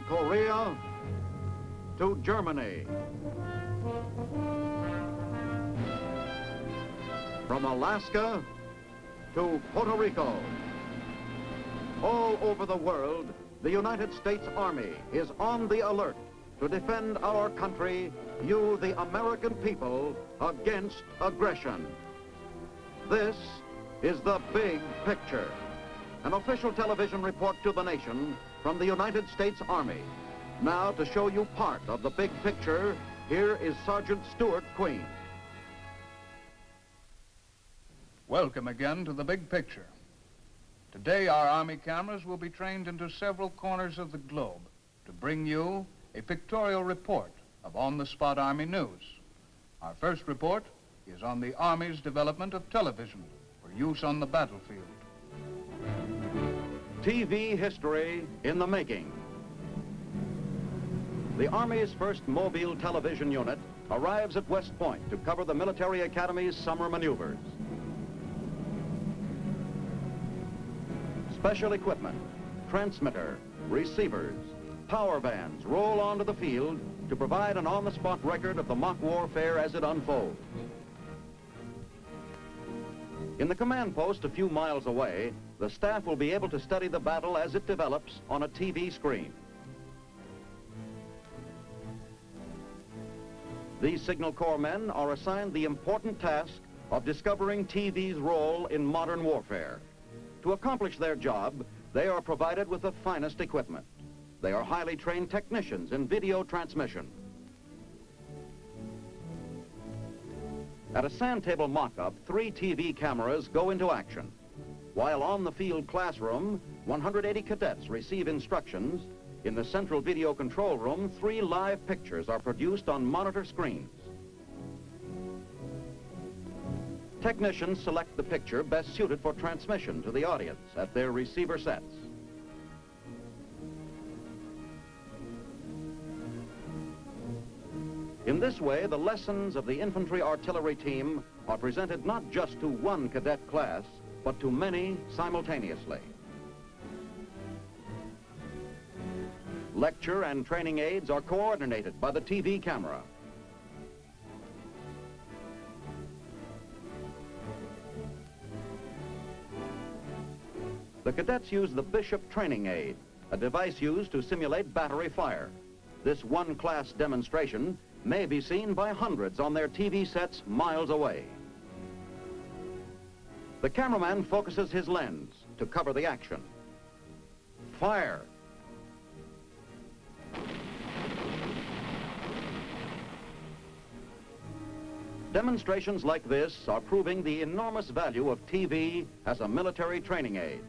Korea to Germany, from Alaska to Puerto Rico. All over the world, the United States Army is on the alert to defend our country, you, the American people, against aggression. This is the big picture. An official television report to the nation from the United States Army. Now, to show you part of the big picture, here is Sergeant Stuart Queen. Welcome again to the big picture. Today, our Army cameras will be trained into several corners of the globe to bring you a pictorial report of on-the-spot Army news. Our first report is on the Army's development of television for use on the battlefield. TV history in the making. The Army's first mobile television unit arrives at West Point to cover the Military Academy's summer maneuvers. Special equipment, transmitter, receivers, power bands roll onto the field to provide an on-the-spot record of the mock warfare as it unfolds. In the command post a few miles away, the staff will be able to study the battle as it develops on a TV screen. These Signal Corps men are assigned the important task of discovering TV's role in modern warfare. To accomplish their job, they are provided with the finest equipment. They are highly trained technicians in video transmission. At a sand table mock-up, 3 TV cameras go into action. While on the field classroom, 180 cadets receive instructions. In the central video control room, 3 live pictures are produced on monitor screens. Technicians select the picture best suited for transmission to the audience at their receiver sets. In this way, the lessons of the infantry artillery team are presented not just to one cadet class, but to many simultaneously. Lecture and training aids are coordinated by the TV camera. The cadets use the Bishop training aid, a device used to simulate battery fire. This one-class demonstration may be seen by hundreds on their TV sets miles away. The cameraman focuses his lens to cover the action. Fire! Demonstrations like this are proving the enormous value of TV as a military training aid.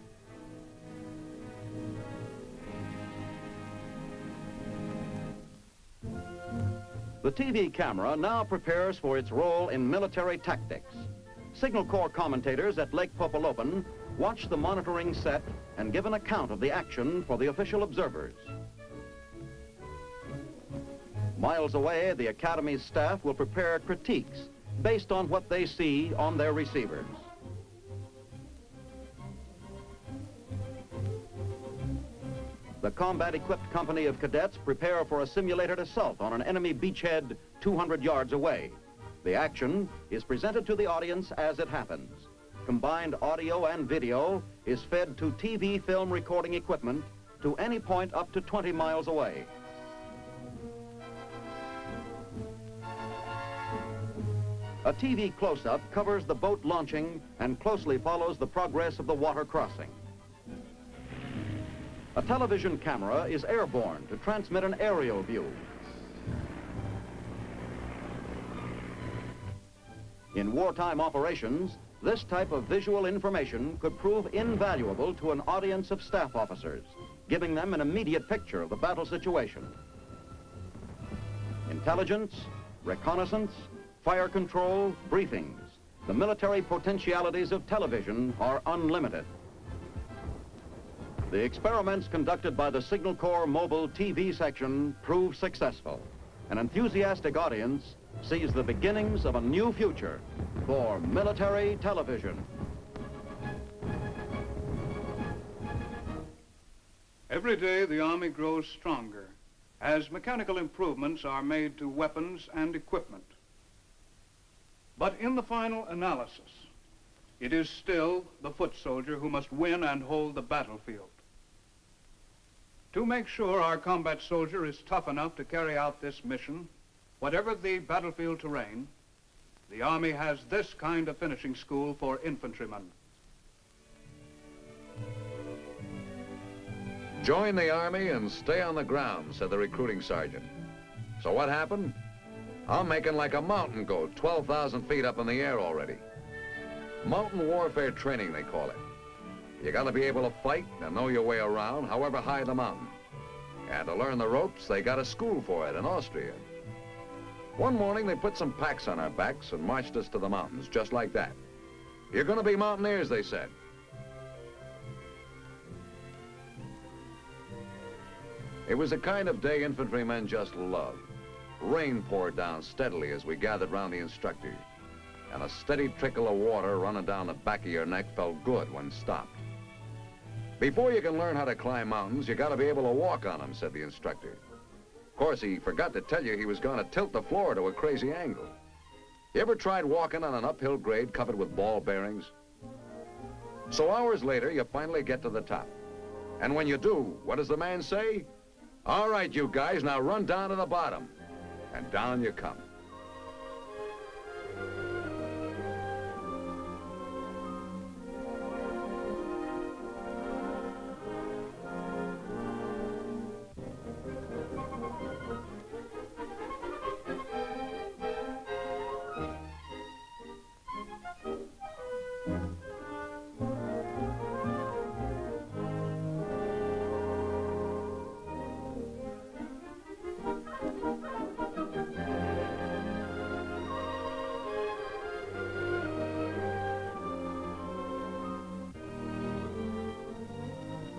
The TV camera now prepares for its role in military tactics. Signal Corps commentators at Lake Popolopan watch the monitoring set and give an account of the action for the official observers. Miles away, the Academy's staff will prepare critiques based on what they see on their receivers. The combat-equipped company of cadets prepare for a simulated assault on an enemy beachhead 200 yards away. The action is presented to the audience as it happens. Combined audio and video is fed to TV film recording equipment to any point up to 20 miles away. A TV close-up covers the boat launching and closely follows the progress of the water crossing. A television camera is airborne to transmit an aerial view. In wartime operations, this type of visual information could prove invaluable to an audience of staff officers, giving them an immediate picture of the battle situation. Intelligence, reconnaissance, fire control, briefings. The military potentialities of television are unlimited. The experiments conducted by the Signal Corps Mobile TV section prove successful. An enthusiastic audience sees the beginnings of a new future for military television. Every day the Army grows stronger as mechanical improvements are made to weapons and equipment. But in the final analysis, it is still the foot soldier who must win and hold the battlefield. To make sure our combat soldier is tough enough to carry out this mission, whatever the battlefield terrain, the Army has this kind of finishing school for infantrymen. Join the Army and stay on the ground, said the recruiting sergeant. So what happened? I'm making like a mountain goat, 12,000 feet up in the air already. Mountain warfare training, they call it. You gotta be able to fight and know your way around, however high the mountain. And to learn the ropes, they got a school for it in Austria. One morning, they put some packs on our backs and marched us to the mountains, just like that. You're gonna be mountaineers, they said. It was a kind of day infantrymen just love. Rain poured down steadily as we gathered round the instructor, and a steady trickle of water running down the back of your neck felt good when stopped. Before you can learn how to climb mountains, you gotta be able to walk on them, said the instructor. Of course, he forgot to tell you he was gonna tilt the floor to a crazy angle. You ever tried walking on an uphill grade covered with ball bearings? So hours later, you finally get to the top. And when you do, what does the man say? All right, you guys, now run down to the bottom. And down you come.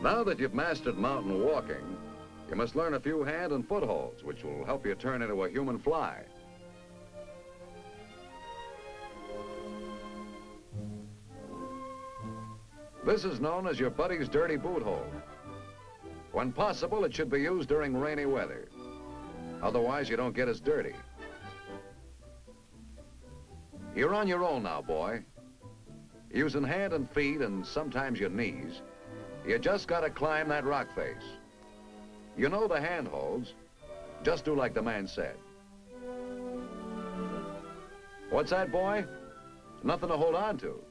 Now that you've mastered mountain walking, you must learn a few hand and foot holds, which will help you turn into a human fly. This is known as your buddy's dirty boot hold. When possible, it should be used during rainy weather. Otherwise, you don't get as dirty. You're on your own now, boy. Using hand and feet and sometimes your knees, you just gotta climb that rock face. You know the handholds. Just do like the man said. What's that, boy? Nothing to hold on to.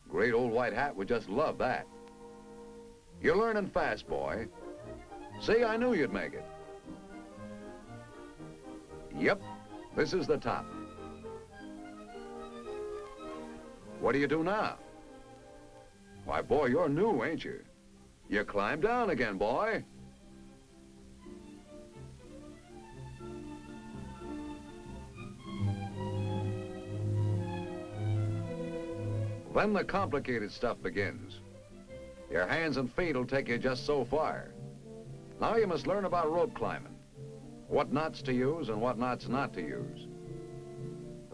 Great old white hat would just love that. You're learning fast, boy. See, I knew you'd make it. Yep, this is the top. What do you do now? Why, boy, you're new, ain't you? You climb down again, boy. Then the complicated stuff begins. Your hands and feet will take you just so far. Now you must learn about rope climbing, what knots to use and what knots not to use.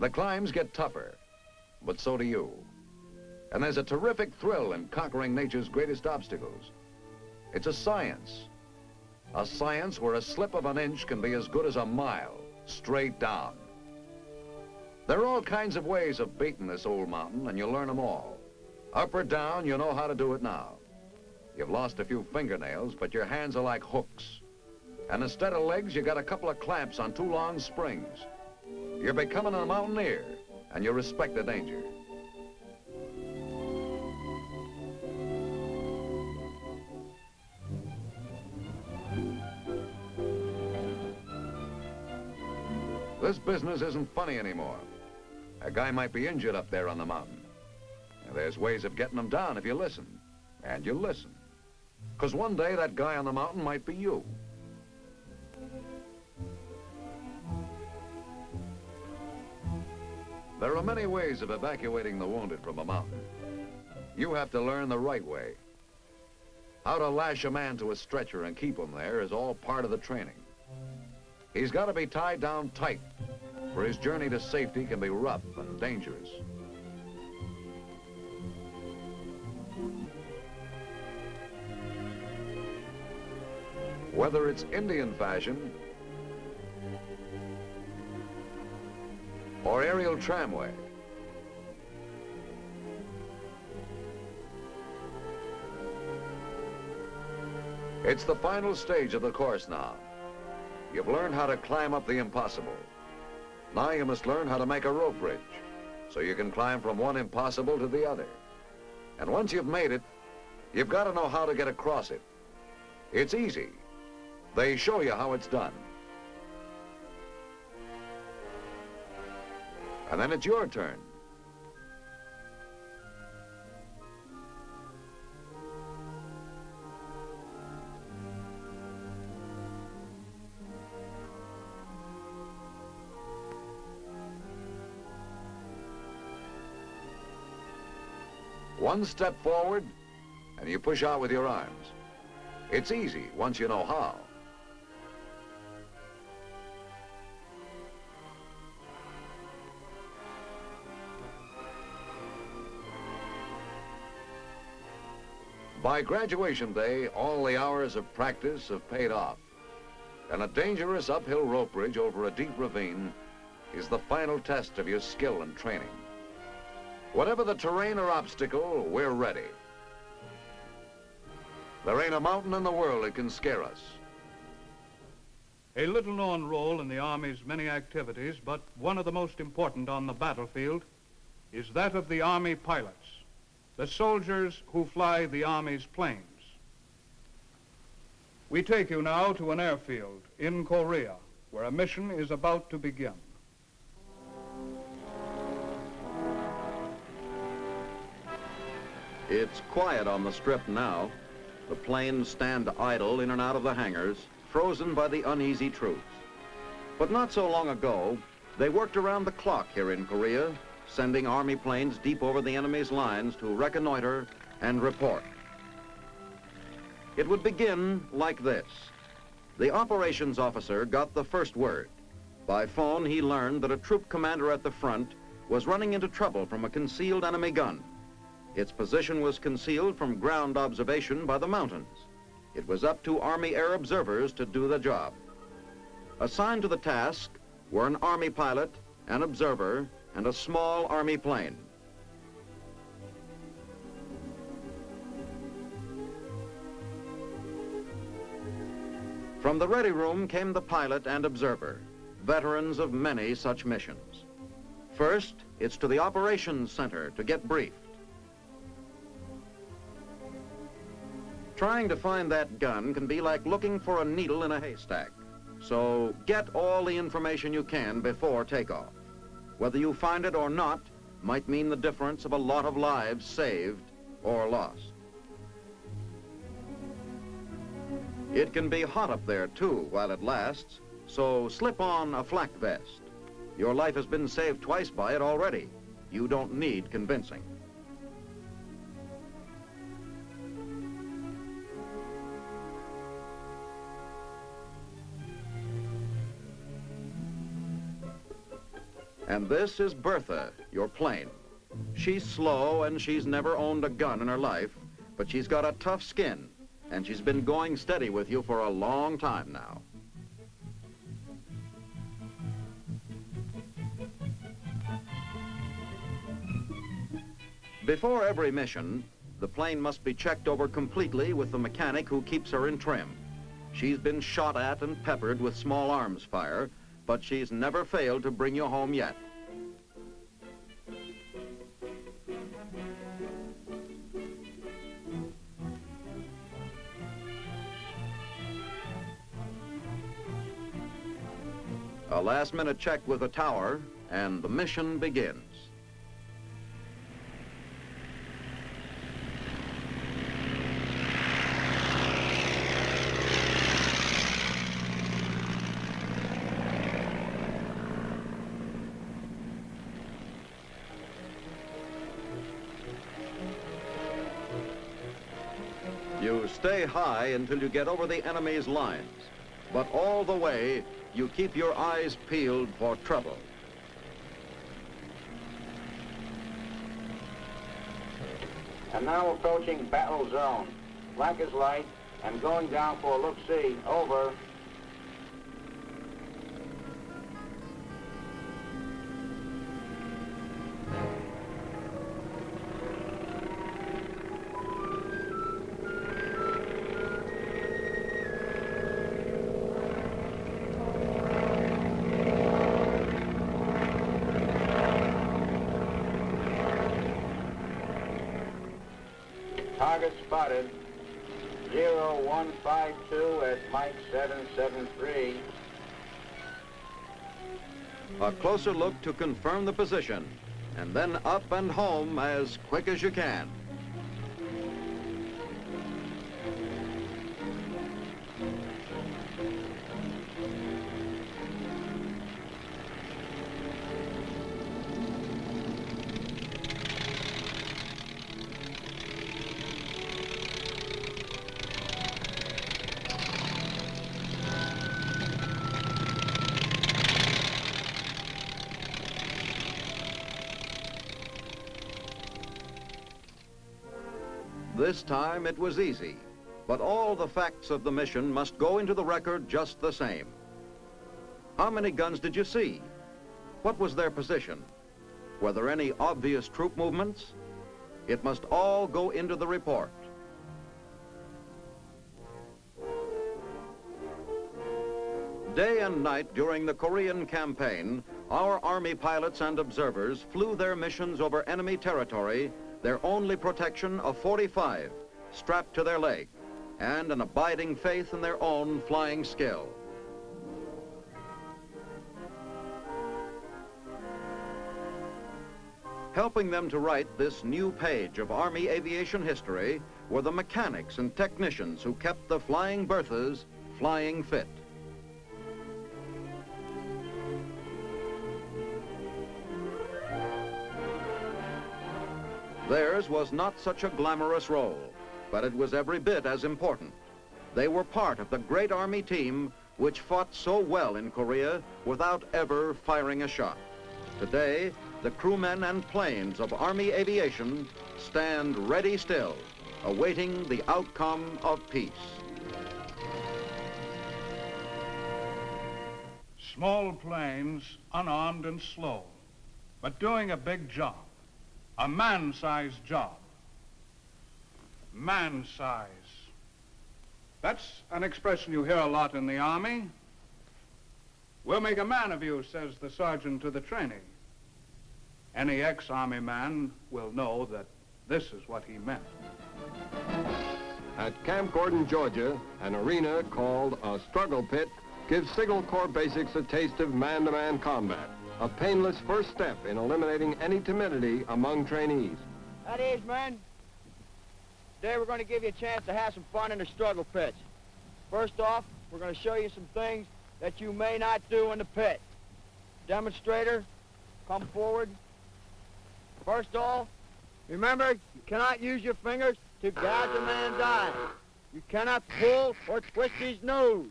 The climbs get tougher, but so do you. And there's a terrific thrill in conquering nature's greatest obstacles. It's a science where a slip of an inch can be as good as a mile, straight down. There are all kinds of ways of beating this old mountain, and you'll learn them all. Up or down, you know how to do it now. You've lost a few fingernails, but your hands are like hooks. And instead of legs, you got a couple of clamps on 2 long springs. You're becoming a mountaineer, and you respect the danger. This business isn't funny anymore. A guy might be injured up there on the mountain. And there's ways of getting him down if you listen. And you listen. Because one day that guy on the mountain might be you. There are many ways of evacuating the wounded from a mountain. You have to learn the right way. How to lash a man to a stretcher and keep him there is all part of the training. He's got to be tied down tight, for his journey to safety can be rough and dangerous. Whether it's Indian fashion or aerial tramway, it's the final stage of the course now. You've learned how to climb up the impossible. Now you must learn how to make a rope bridge so you can climb from one impossible to the other. And once you've made it, you've got to know how to get across it. It's easy. They show you how it's done. And then it's your turn. One step forward, and you push out with your arms. It's easy once you know how. By graduation day, all the hours of practice have paid off. And a dangerous uphill rope bridge over a deep ravine is the final test of your skill and training. Whatever the terrain or obstacle, we're ready. There ain't a mountain in the world that can scare us. A little-known role in the Army's many activities, but one of the most important on the battlefield, is that of the Army pilots, the soldiers who fly the Army's planes. We take you now to an airfield in Korea, where a mission is about to begin. It's quiet on the strip now. The planes stand idle in and out of the hangars, frozen by the uneasy troops. But not so long ago, they worked around the clock here in Korea, sending Army planes deep over the enemy's lines to reconnoiter and report. It would begin like this. The operations officer got the first word. By phone, he learned that a troop commander at the front was running into trouble from a concealed enemy gun. Its position was concealed from ground observation by the mountains. It was up to Army air observers to do the job. Assigned to the task were an Army pilot, an observer, and a small Army plane. From the ready room came the pilot and observer, veterans of many such missions. First, it's to the operations center to get briefed. Trying to find that gun can be like looking for a needle in a haystack. So get all the information you can before takeoff. Whether you find it or not might mean the difference of a lot of lives saved or lost. It can be hot up there too while it lasts, so slip on a flak vest. Your life has been saved twice by it already. You don't need convincing. And this is Bertha, your plane. She's slow and she's never owned a gun in her life, but she's got a tough skin, and she's been going steady with you for a long time now. Before every mission, the plane must be checked over completely with the mechanic who keeps her in trim. She's been shot at and peppered with small arms fire, but she's never failed to bring you home yet. A last-minute check with the tower, and the mission begins. You stay high until you get over the enemy's lines, but all the way, you keep your eyes peeled for trouble. And now approaching battle zone. Black is light, and going down for a look-see. Over. Target spotted. 0152 at Mike 773. A closer look to confirm the position, and then up and home as quick as you can. This time it was easy, but all the facts of the mission must go into the record just the same. How many guns did you see? What was their position? Were there any obvious troop movements? It must all go into the report. Day and night during the Korean campaign, our Army pilots and observers flew their missions over enemy territory, their only protection a .45 strapped to their leg, and an abiding faith in their own flying skill. Helping them to write this new page of Army aviation history were the mechanics and technicians who kept the flying berthas flying fit. Theirs was not such a glamorous role, but it was every bit as important. They were part of the great Army team which fought so well in Korea without ever firing a shot. Today, the crewmen and planes of Army aviation stand ready still, awaiting the outcome of peace. Small planes, unarmed and slow, but doing a big job. A man-sized job. Man-size. That's an expression you hear a lot in the Army. We'll make a man of you, says the sergeant to the trainee. Any ex-Army man will know that this is what he meant. At Camp Gordon, Georgia, an arena called a struggle pit gives Signal Corps basics a taste of man-to-man combat. A painless first step in eliminating any timidity among trainees. That is, men. Today we're going to give you a chance to have some fun in the struggle pits. First off, we're going to show you some things that you may not do in the pit. Demonstrator, come forward. First of all, remember, you cannot use your fingers to gouge a man's eye. You cannot pull or twist his nose.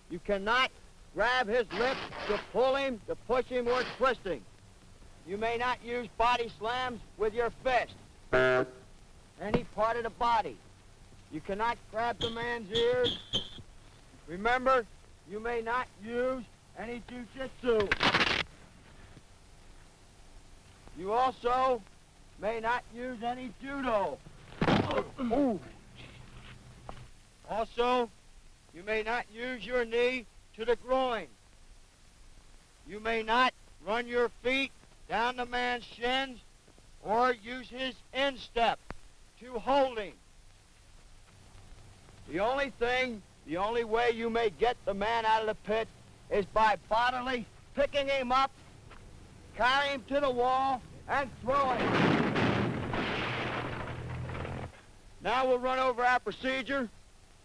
You cannot grab his lips to pull him, to push him, or twisting. You may not use body slams with your fist. Any part of the body. You cannot grab the man's ears. Remember, you may not use any jiu-jitsu. You also may not use any judo. Ooh. Also, you may not use your knee to the groin. You may not run your feet down the man's shins or use his instep to hold him. The only way you may get the man out of the pit is by bodily picking him up, carrying him to the wall, and throwing him. Now we'll run over our procedure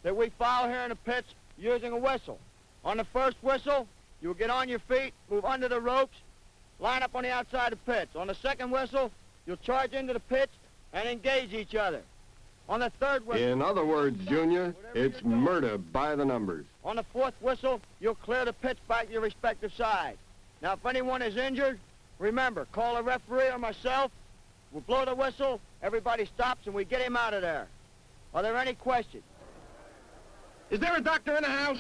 that we follow here in the pits using a whistle. On the first whistle, you will get on your feet, move under the ropes, line up on the outside of the pits. On the second whistle, you'll charge into the pits and engage each other. On the third whistle... In other words, Junior, it's murder by the numbers. On the fourth whistle, you'll clear the pits back to your respective side. Now, if anyone is injured, remember, call a referee or myself. We'll blow the whistle, everybody stops, and we get him out of there. Are there any questions? Is there a doctor in the house?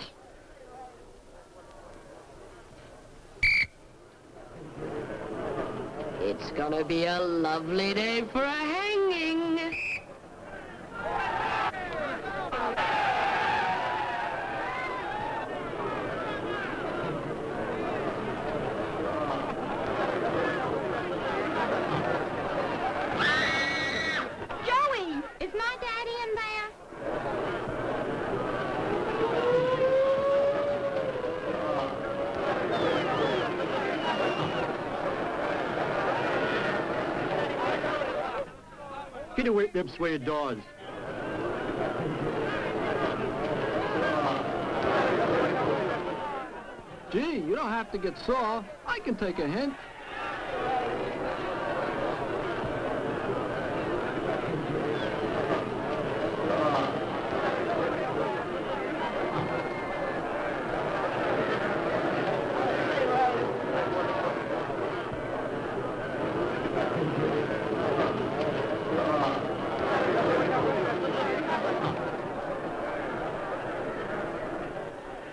It's gonna be a lovely day for a hanging. Joey, is my daddy in there? Get away them suede doors. Gee, you don't have to get sore. I can take a hint.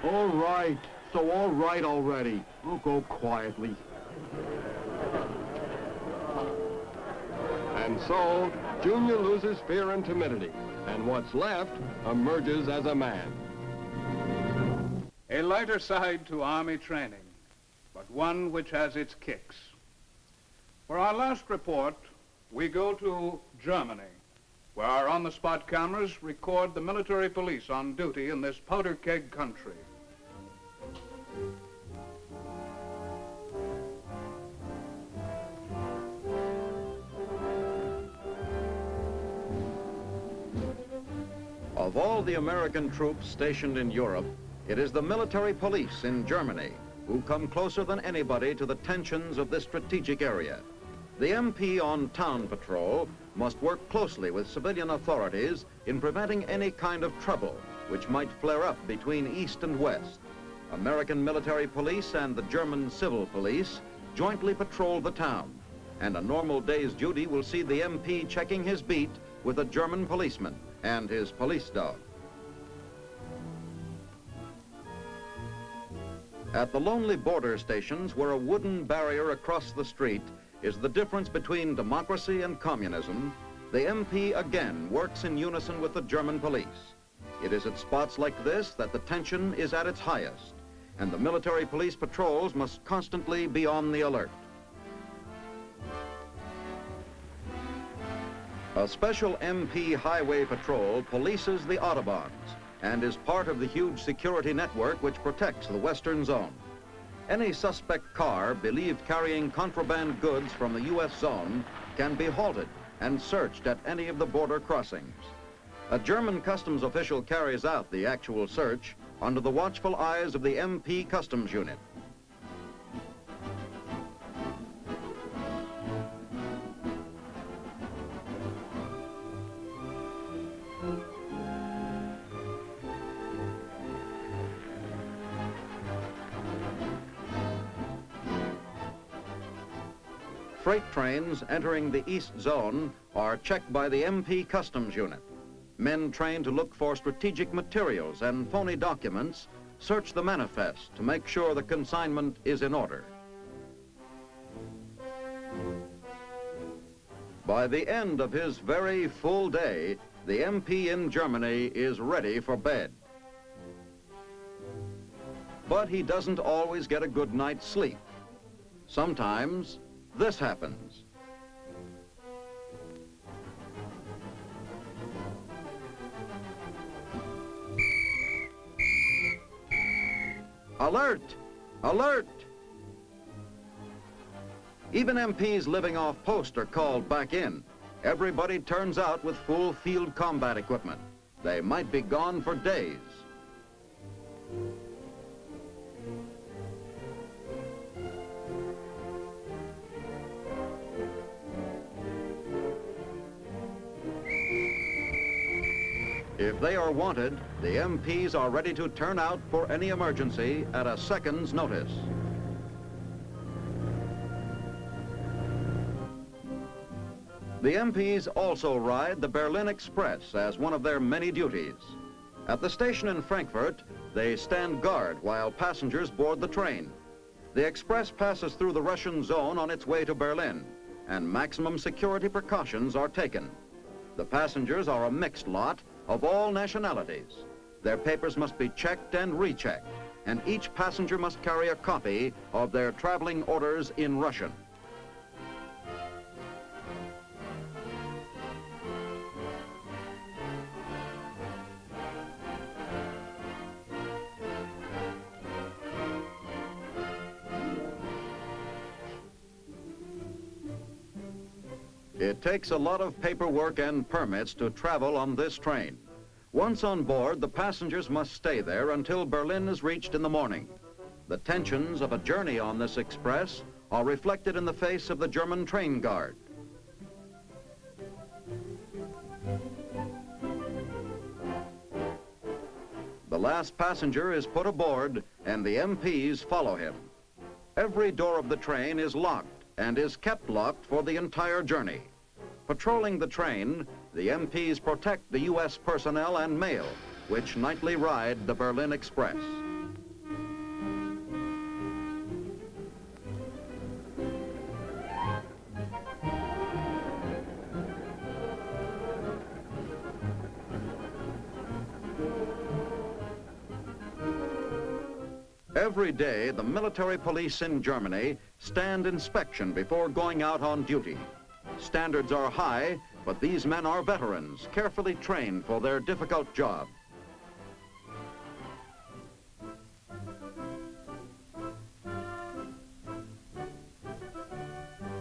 All right. So all right already. We'll go quietly. And so, Junior loses fear and timidity, and what's left emerges as a man. A lighter side to Army training, but one which has its kicks. For our last report, we go to Germany, where our on-the-spot cameras record the military police on duty in this powder keg country. Of all the American troops stationed in Europe, it is the military police in Germany who come closer than anybody to the tensions of this strategic area. The MP on town patrol must work closely with civilian authorities in preventing any kind of trouble which might flare up between East and West. American military police and the German civil police jointly patrol the town, and a normal day's duty will see the MP checking his beat with a German policeman and his police dog. At the lonely border stations where a wooden barrier across the street is the difference between democracy and communism, the MP again works in unison with the German police. It is at spots like this that the tension is at its highest, and the military police patrols must constantly be on the alert. A special MP highway patrol polices the Autobahns and is part of the huge security network which protects the western zone. Any suspect car believed carrying contraband goods from the U.S. zone can be halted and searched at any of the border crossings. A German customs official carries out the actual search under the watchful eyes of the MP Customs Unit. Freight trains entering the East Zone are checked by the MP Customs Unit. Men trained to look for strategic materials and phony documents search the manifest to make sure the consignment is in order. By the end of his very full day, the MP in Germany is ready for bed. But he doesn't always get a good night's sleep. Sometimes this happens. Alert! Alert! Even MPs living off post are called back in. Everybody turns out with full field combat equipment. They might be gone for days. If they are wanted, the MPs are ready to turn out for any emergency at a second's notice. The MPs also ride the Berlin Express as one of their many duties. At the station in Frankfurt, they stand guard while passengers board the train. The express passes through the Russian zone on its way to Berlin, and maximum security precautions are taken. The passengers are a mixed lot of all nationalities. Their papers must be checked and rechecked, and each passenger must carry a copy of their traveling orders in Russian. It takes a lot of paperwork and permits to travel on this train. Once on board, the passengers must stay there until Berlin is reached in the morning. The tensions of a journey on this express are reflected in the face of the German train guard. The last passenger is put aboard, and the MPs follow him. Every door of the train is locked and is kept locked for the entire journey. Patrolling the train, the MPs protect the U.S. personnel and mail, which nightly ride the Berlin Express. Every day, the military police in Germany stand inspection before going out on duty. Standards are high, but these men are veterans, carefully trained for their difficult job.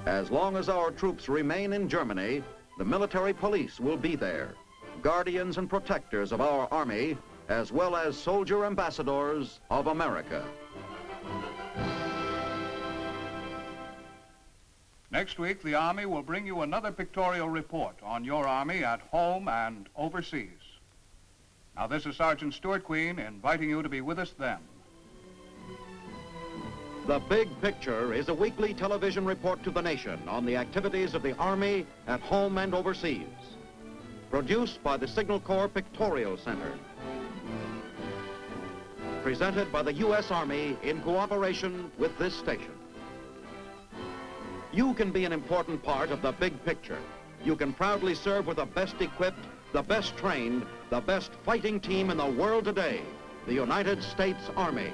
As long as our troops remain in Germany, the military police will be there, guardians and protectors of our army, as well as soldier ambassadors of America. Next week, the Army will bring you another pictorial report on your Army at home and overseas. Now, this is Sergeant Stuart Queen inviting you to be with us then. The Big Picture is a weekly television report to the nation on the activities of the Army at home and overseas. Produced by the Signal Corps Pictorial Center. Presented by the U.S. Army in cooperation with this station. You can be an important part of the big picture. You can proudly serve with the best equipped, the best trained, the best fighting team in the world today, the United States Army.